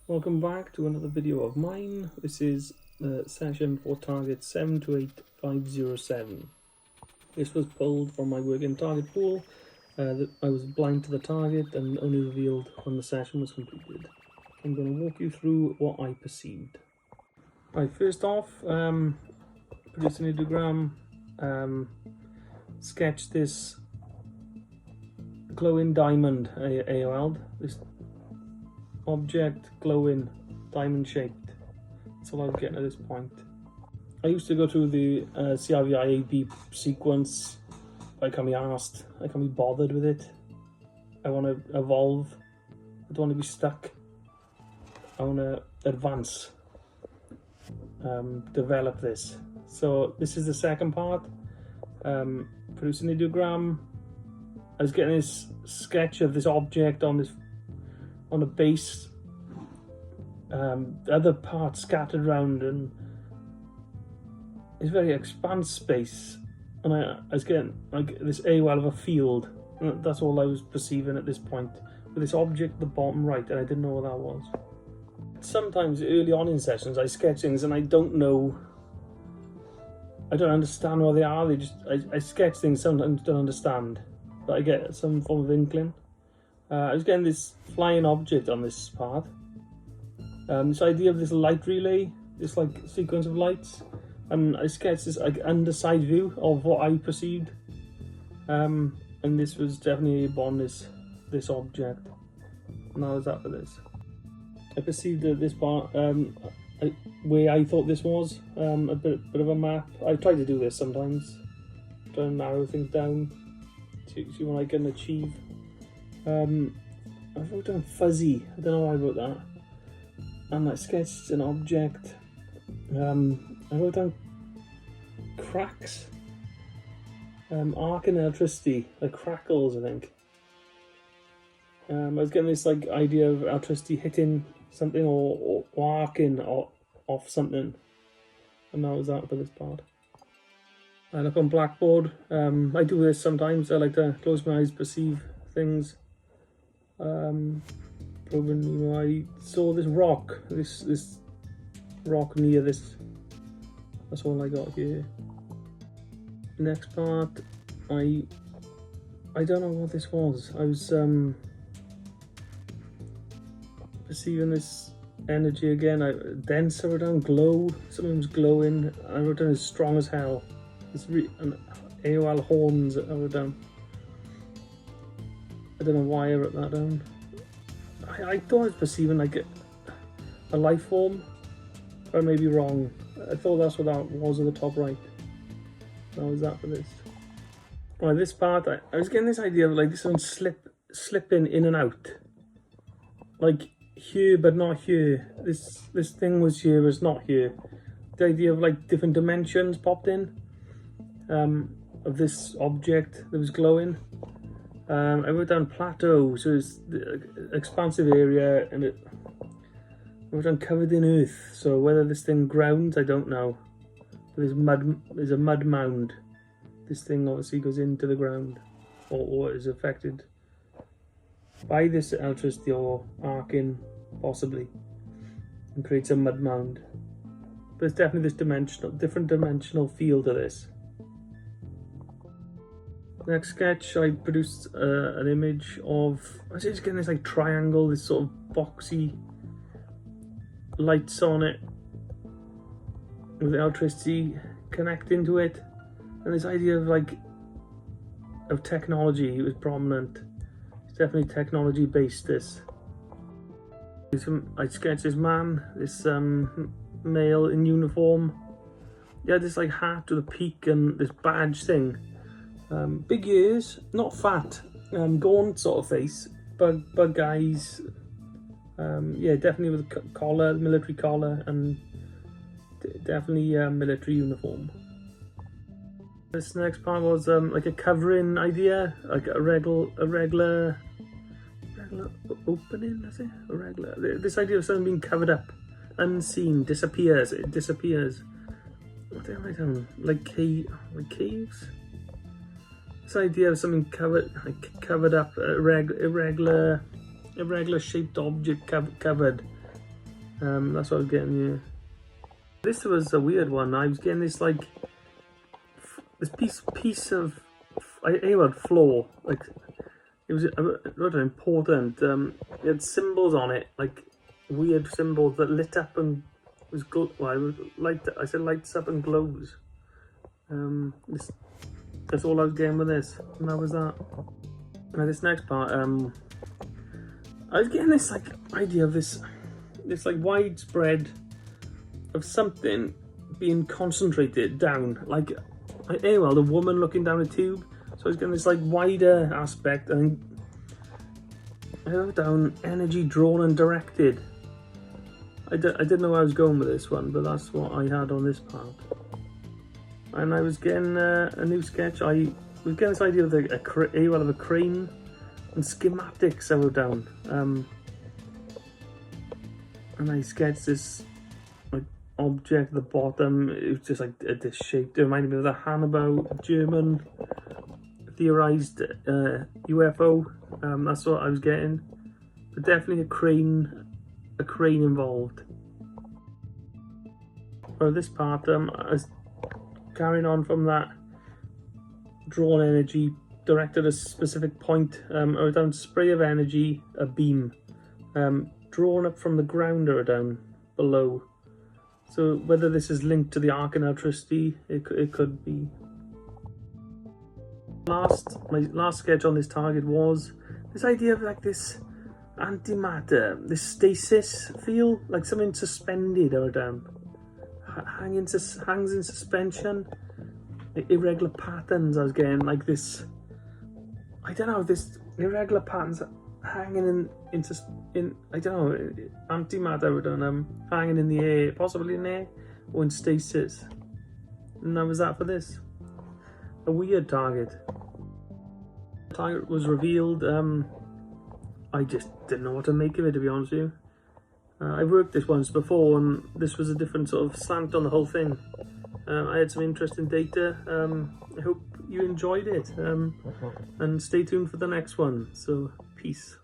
Welcome back to another video of mine. This is session for target 728507. This was pulled from my working target pool. I was blind to the target and only revealed when the session was completed. I'm going to walk you through what I perceived. Right, first off, produced an ideogram, sketched this glowing diamond AOL. This object glowing diamond shaped. That's all I was getting at this point. I used to go through the CRVI-AB sequence. I can't be asked, I can't be bothered with it. I want to evolve. I don't want to be stuck. I want to advance, develop this. So this is the second part. Producing an ideogram. I was getting this sketch of this object on a base, other parts scattered around, and it's very expanse space, and I was getting like this AOL of a field, and that's all I was perceiving at this point, with this object at the bottom right, and I didn't know what that was. Sometimes early on in sessions I sketch things and I don't understand what they are. I sketch things, sometimes don't understand, but I get some form of inkling. I was getting this flying object on this part. This idea of this light relay, this like sequence of lights, and I sketched this like underside view of what I perceived. And this was definitely upon this object. And that was that for this. I perceived that this part, where I thought this was, a bit of a map. I try to do this sometimes, try to narrow things down, see what I can achieve. I wrote down fuzzy, I don't know why I wrote that. And I sketched an object. I wrote down cracks. Arcing electricity, like crackles, I think. I was getting this like idea of electricity hitting something or arcing off something. And that was that for this part. I look on Blackboard. I do this sometimes. I like to close my eyes, perceive things. I saw this rock near this. That's all I got here. Next part, I don't know what this was. I was perceiving this energy again. Dense, I wrote down glow. Something was glowing. I wrote down as strong as hell. It's an AOL horns. I wrote down. I don't know why I wrote that down. I thought I was perceiving like a life form, but I may be wrong. I thought that's what that was at the top right. That was that for this. Right, this part, I was getting this idea of like this one slipping in and out. Like here, but not here. This thing was here, but it's not here. The idea of like different dimensions popped in, of this object that was glowing. I wrote down plateau, so it's the expansive area, and I wrote down covered in earth. So whether this thing grounds, I don't know. But there's a mud mound. This thing obviously goes into the ground, or is affected by this electricity or arcing, possibly, and creates a mud mound. But it's definitely this different dimensional feel to this. Next sketch, I produced an image of, I was just getting this like triangle, this sort of boxy lights on it with electricity connecting to it, and this idea of of technology was prominent. It's definitely technology based. This. I sketched this man, this male in uniform. He had this like hat with a peak and this badge thing. Big ears, not fat, gaunt sort of face, bug eyes. Yeah, definitely with a collar, military collar, and definitely military uniform. This next part was like a covering idea, like a regular opening, is it? A regular. This idea of something being covered up, unseen, disappears. It disappears. What did I write down? Like caves. This idea of something covered up, irregular shaped object covered, That's what I was getting here. This was a weird one. I was getting this like this piece of floor. Like it was rather important. It had symbols on it, like weird symbols that lit up and was I said lights up and glows. That's all I was getting with this, and that was that. Now this next part, I was getting this like idea of this like widespread of something being concentrated down, like the woman looking down a tube. So I was getting this like wider aspect, and I wrote down energy drawn and directed. I didn't know where I was going with this one, but that's what I had on this part. And I was getting a new sketch. I was getting this idea of a crane and schematics I wrote down. And I sketched this like object at the bottom. It was just like this shape. It reminded me of the Hannibal German theorized UFO. That's what I was getting. But definitely a crane involved. For this part, I was carrying on from that drawn energy directed at a specific point. I wrote down spray of energy, a beam, drawn up from the ground or down below. So whether this is linked to the arc and electricity, it could be. My last sketch on this target was this idea of like this antimatter, this stasis feel, like something suspended or down, hangs in suspension, irregular patterns. I was getting like this, I don't know, this irregular patterns hanging in I don't know, antimatter, hanging in the air, possibly in the air or in stasis. And that was that for this. A weird target. The target was revealed. I just didn't know what to make of it, to be honest with you. I've worked this once before, and this was a different sort of slant on the whole thing. I had some interesting data. I hope you enjoyed it, and stay tuned for the next one. So, peace.